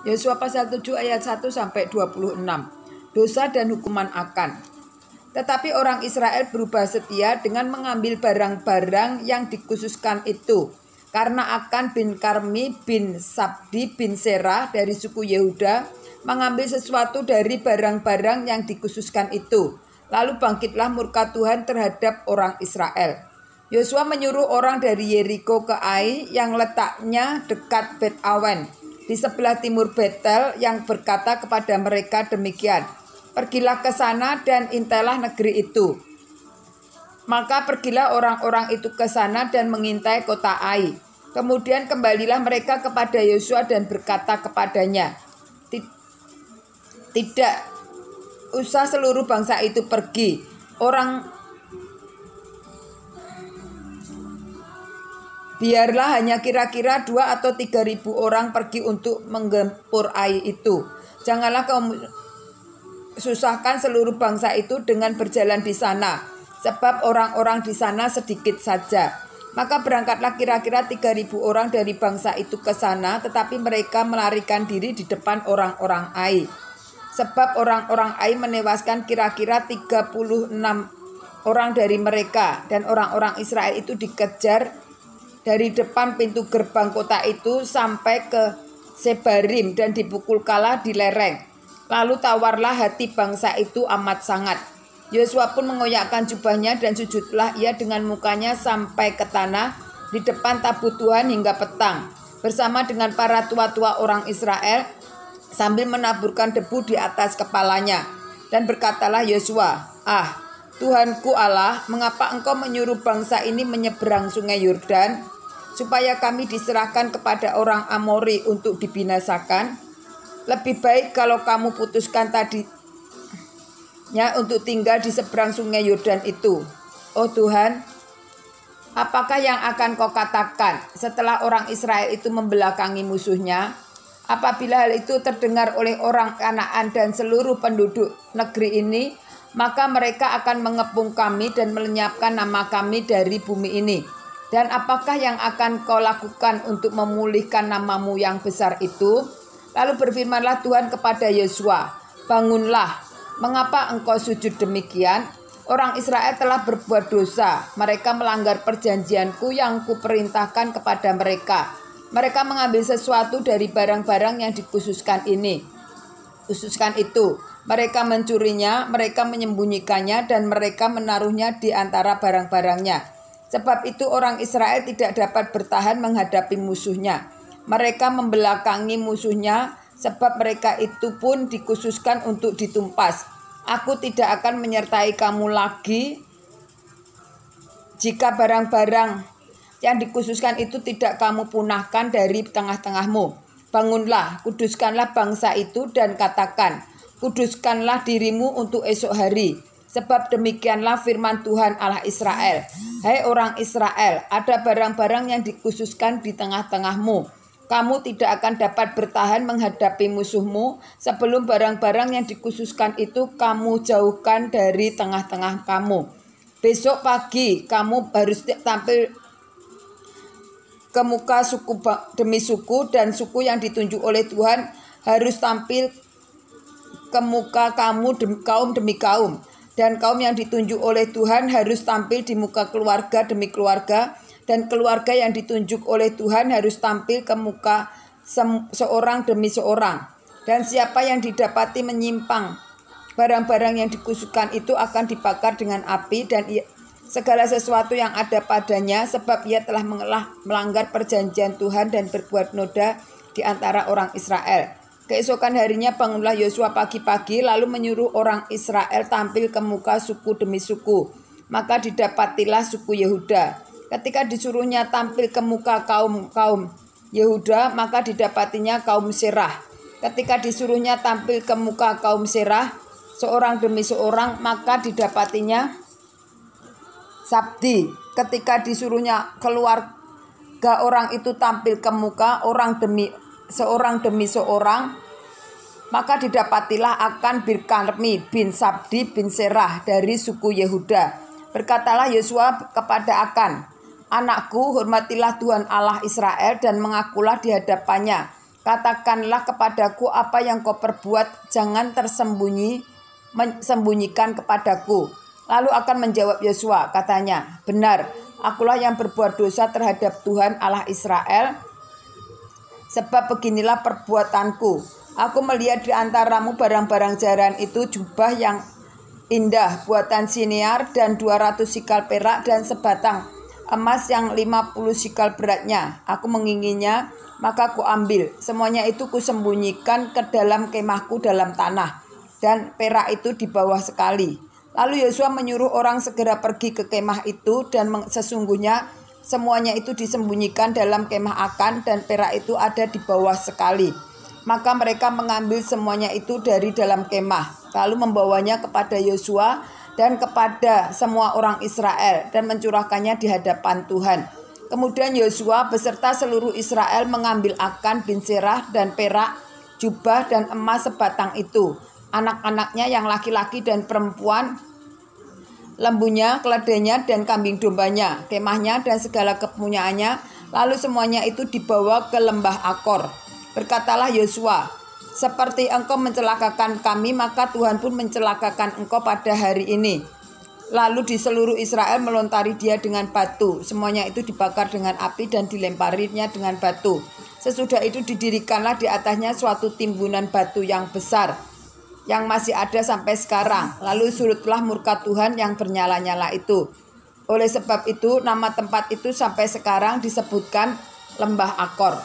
Yosua pasal 7 ayat 1 sampai 26. Dosa dan hukuman Akan. Tetapi orang Israel berubah setia dengan mengambil barang-barang yang dikhususkan itu. Karena Akan bin Karmi bin Sabdi bin Serah dari suku Yehuda mengambil sesuatu dari barang-barang yang dikhususkan itu. Lalu bangkitlah murka Tuhan terhadap orang Israel. Yosua menyuruh orang dari Yeriko ke Ai yang letaknya dekat Bet Awen di sebelah timur Betel, yang berkata kepada mereka demikian, pergilah ke sana dan intailah negeri itu. Maka pergilah orang-orang itu ke sana dan mengintai kota Ai. Kemudian kembalilah mereka kepada Yosua dan berkata kepadanya, tidak usah seluruh bangsa itu pergi. Biarlah hanya kira-kira 2 atau 3.000 orang pergi untuk menggempur Ai itu. Janganlah kamu susahkan seluruh bangsa itu dengan berjalan di sana, sebab orang-orang di sana sedikit saja. Maka berangkatlah kira-kira 3.000 orang dari bangsa itu ke sana, tetapi mereka melarikan diri di depan orang-orang Ai. Sebab orang-orang Ai menewaskan kira-kira 36 orang dari mereka, dan orang-orang Israel itu dikejar dari depan pintu gerbang kota itu sampai ke Sebarim dan dipukul kalah di lereng. Lalu tawarlah hati bangsa itu amat sangat. Yosua pun mengoyakkan jubahnya dan sujudlah ia dengan mukanya sampai ke tanah di depan tabut Tuhan hingga petang, bersama dengan para tua-tua orang Israel sambil menaburkan debu di atas kepalanya. Dan berkatalah Yosua, Tuhanku Allah, mengapa engkau menyuruh bangsa ini menyeberang sungai Yordan, supaya kami diserahkan kepada orang Amori untuk dibinasakan? Lebih baik kalau kamu putuskan tadinya untuk tinggal di seberang sungai Yordan itu. Oh Tuhan, apakah yang akan kau katakan setelah orang Israel itu membelakangi musuhnya? Apabila hal itu terdengar oleh orang Kanaan dan seluruh penduduk negeri ini, maka mereka akan mengepung kami dan melenyapkan nama kami dari bumi ini. Dan apakah yang akan kau lakukan untuk memulihkan namamu yang besar itu? Lalu berfirmanlah Tuhan kepada Yosua, bangunlah, mengapa engkau sujud demikian? Orang Israel telah berbuat dosa, mereka melanggar perjanjianku yang kuperintahkan kepada mereka. Mereka mengambil sesuatu dari barang-barang yang dikhususkan itu. Mereka mencurinya, mereka menyembunyikannya, dan mereka menaruhnya di antara barang-barangnya. Sebab itu orang Israel tidak dapat bertahan menghadapi musuhnya. Mereka membelakangi musuhnya, sebab mereka itu pun dikhususkan untuk ditumpas. Aku tidak akan menyertai kamu lagi jika barang-barang yang dikhususkan itu tidak kamu punahkan dari tengah-tengahmu. Bangunlah, kuduskanlah bangsa itu dan katakan, kuduskanlah dirimu untuk esok hari. Sebab demikianlah firman Tuhan Allah Israel. Hai orang Israel, ada barang-barang yang dikhususkan di tengah-tengahmu. Kamu tidak akan dapat bertahan menghadapi musuhmu sebelum barang-barang yang dikhususkan itu kamu jauhkan dari tengah-tengah kamu. Besok pagi kamu harus tampil ke muka suku demi suku, dan suku yang ditunjuk oleh Tuhan harus tampil ke muka kaum demi kaum, dan kaum yang ditunjuk oleh Tuhan harus tampil di muka keluarga demi keluarga, dan keluarga yang ditunjuk oleh Tuhan harus tampil ke muka seorang demi seorang. Dan siapa yang didapati menyimpang barang-barang yang dikhususkan itu akan dibakar dengan api, dan segala sesuatu yang ada padanya, sebab ia telah melanggar perjanjian Tuhan dan berbuat noda di antara orang Israel. Keesokan harinya bangunlah Yosua pagi-pagi, lalu menyuruh orang Israel tampil ke muka suku demi suku. Maka didapatilah suku Yehuda. Ketika disuruhnya tampil ke muka kaum Yehuda, maka didapatinya kaum Serah. Ketika disuruhnya tampil ke muka kaum Serah, seorang demi seorang, maka didapatinya Sabdi. Ketika disuruhnya keluarga orang itu tampil ke muka seorang demi seorang, maka didapatilah Akan bin Karmi bin Sabdi bin Serah dari suku Yehuda. Berkatalah Yosua kepada Akan, anakku, hormatilah Tuhan Allah Israel dan mengakulah di hadapannya, Katakanlah kepadaku apa yang kau perbuat, jangan sembunyikan kepadaku. Lalu akan menjawab Yosua, katanya, benar, akulah yang berbuat dosa terhadap Tuhan Allah Israel, sebab beginilah perbuatanku. Aku melihat di antaramu barang-barang jaran itu, jubah yang indah buatan Sinear dan 200 sikal perak dan sebatang emas yang 50 sikal beratnya. Aku menginginnya, maka ku ambil. Semuanya itu kusembunyikan ke dalam kemahku dalam tanah, dan perak itu di bawah sekali. Lalu Yosua menyuruh orang segera pergi ke kemah itu, dan sesungguhnya semuanya itu disembunyikan dalam kemah Akan, dan perak itu ada di bawah sekali. Maka mereka mengambil semuanya itu dari dalam kemah, lalu membawanya kepada Yosua dan kepada semua orang Israel, dan mencurahkannya di hadapan Tuhan. Kemudian Yosua beserta seluruh Israel mengambil Akan bin Serah dan perak, jubah dan emas sebatang itu, anak-anaknya yang laki-laki dan perempuan, lembunya, keledainya, dan kambing dombanya, kemahnya dan segala kepunyaannya. Lalu semuanya itu dibawa ke lembah Akor. Berkatalah Yosua, seperti engkau mencelakakan kami, maka Tuhan pun mencelakakan engkau pada hari ini. Lalu di seluruh Israel melontari dia dengan batu. Semuanya itu dibakar dengan api dan dilemparinya dengan batu. Sesudah itu didirikanlah di atasnya suatu timbunan batu yang besar, yang masih ada sampai sekarang. Lalu surutlah murka Tuhan yang bernyala-nyala itu. Oleh sebab itu nama tempat itu sampai sekarang disebutkan Lembah Akor.